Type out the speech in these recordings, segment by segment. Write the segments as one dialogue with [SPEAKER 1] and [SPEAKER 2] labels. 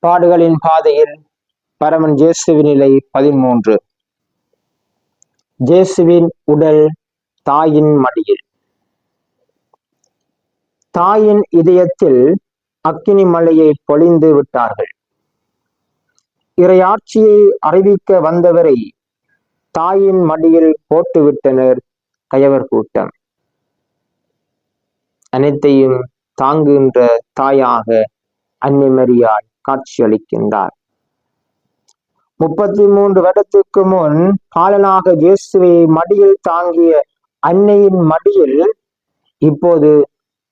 [SPEAKER 1] பாடுகளின் பாதையில் பரமன் ஜேசுவின் நிலை 13. ஜேசுவின் உடல் தாயின் மடியில். தாயின் இதயத்தில் அக்கினி மலையை பொழிந்து விட்டார்கள். இறையாட்சியை அறிவிக்க வந்தவரை தாயின் மடியில் போட்டுவிட்டனர் கயவர் கூட்டம். அனைத்தையும் தாங்குகின்ற தாயாக அன்னை மரியாள் காட்சியளிக்கின்றார். 33 வருடத்துக்கு முன் பாலனாக இயேசுவை மடியில் தாங்கிய அன்னையின் மடியில் இப்போது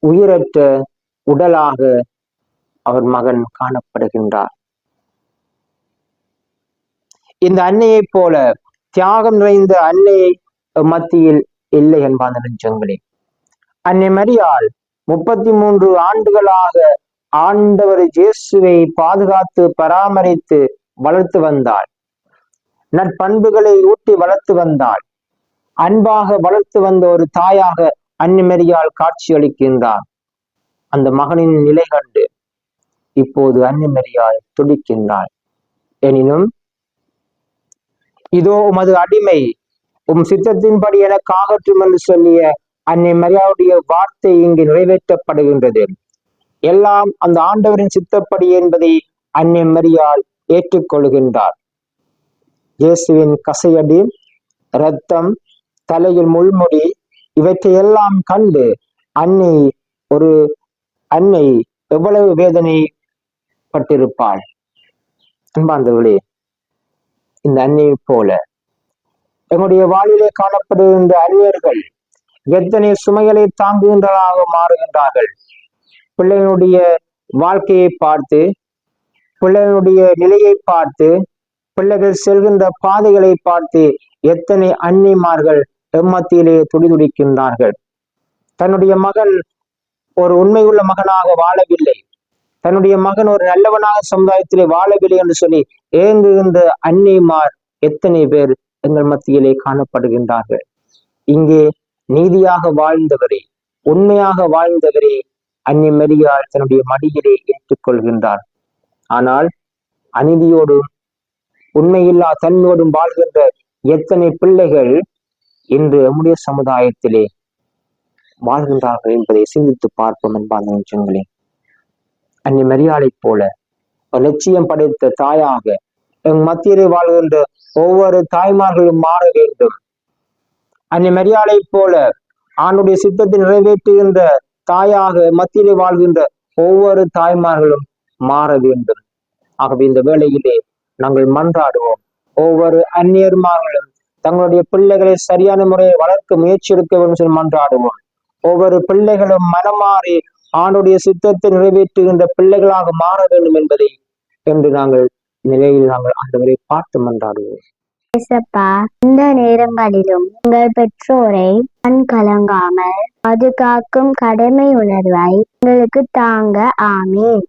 [SPEAKER 1] உயிரற்ற உடலாக அவர் மகன் காணப்படுகின்றார். இந்த அன்னையைப் போல தியாகம் நிறைந்த அன்னையை மத்தியில் இல்லை என்பார்ந்த நெஞ்சங்களே. அன்னை மரியாள் 33 ஆண்டுகளாக ஆண்டவர் இயேசுவை பாதுகாத்து பராமரித்து வளர்த்து வந்தாள். நற்பண்புகளை ஊட்டி வளர்த்து வந்தாள். அன்பாக வளர்த்து வந்த ஒரு தாயாக அன்னை மரியாள் காட்சியளிக்கின்றார். அந்த மகனின் நிலை கண்டு இப்போது அன்னை மரியாள் துடிக்கின்றாள். எனினும் இதோ உமது அடிமை, உம் சித்தத்தின்படி எனக்கு ஆகட்டும் என்று சொல்லிய அன்னை மரியாளுடைய வார்த்தை இங்கு நிறைவேற்றப்படுகின்றது. எல்லாம் அந்த ஆண்டவரின் சித்தப்படி என்பதை அன்னை மரியாள் ஏற்றுக்கொள்கின்றார். இயேசுவின் கசையடி, இரத்தம், தலையில் முள்முடி இவற்றையெல்லாம் கண்டு அன்னை எவ்வளவு வேதனைப்பட்டிருப்பாள். அன்பார்ந்தவர்களே, இந்த அன்னையை போல எங்களுடைய வாழ்விலே காணப்படுகின்ற அந்நியர்கள் எத்தனை சுமைகளை தாங்குகின்றதாக மாறுகின்றார்கள். பிள்ளைகளுடைய வாழ்க்கையை பார்த்து, பிள்ளைகளுடைய நிலையை பார்த்து, பிள்ளைகள் செல்கின்ற பாதைகளை பார்த்து எத்தனை அன்னைமார்கள் எம்மத்தியிலே துடிதுடிக்கின்றார்கள். தன்னுடைய மகன் ஒரு உண்மையுள்ள மகனாக வாழவில்லை, தன்னுடைய மகன் ஒரு நல்லவனாக சமுதாயத்திலே வாழவில்லை என்று சொல்லி ஏங்குகின்ற அன்னைமார் எத்தனை பேர் எங்கள் மத்தியிலே காணப்படுகின்றார்கள். இங்கே நீதியாக வாழ்ந்தவரே, உண்மையாக வாழ்ந்தவரே அன்னை மரியாள் தன்னுடைய மடியிலே ஏற்றுக்கொள்கின்றார். ஆனால் அநீதியோடும் உண்மையில்லா தன்மையோடும் வாழ்கின்ற எத்தனை பிள்ளைகள் இன்று நம்முடைய சமுதாயத்திலே வாழ்கின்றார்கள் என்பதை சிந்தித்து பார்ப்போம் என்பார்ந்த நெஞ்சங்களே. அன்னை மரியாளைப் போல ஒரு லட்சியம் படைத்த தாயாக எங் மத்தியிலே வாழ்கின்ற ஒவ்வொரு தாய்மார்களும் மாற வேண்டும். அன்னை மரியாளைப் போல ஆண்டுடைய சித்தத்தை நிறைவேற்றுகின்ற தாயாக மத்தியிலே வாழ்கின்ற ஒவ்வொரு தாய்மார்களும் மாற வேண்டும். ஆகவே இந்த வேளையிலே நாங்கள் மன்றாடுவோம். ஒவ்வொரு அந்நியர்மார்களும் தங்களுடைய பிள்ளைகளை சரியான முறையை வளர்க்க முயற்சி எடுக்க வேண்டும் என்று மன்றாடுவோம். ஒவ்வொரு பிள்ளைகளும் மனமாறி ஆண்டுடைய சித்தத்தை நிறைவேற்றுகின்ற பிள்ளைகளாக மாற வேண்டும் என்பதை என்று நிலையில் நாங்கள் ஆண்டவரை பார்த்து மன்றாடுவோம்.
[SPEAKER 2] இந்த நேரங்களிலும் உங்கள் பெற்றோரை கண் கலங்காமல் பாதுகாக்கும் கடமை உணர்வை உங்களுக்கு தாங்க. ஆமீன்.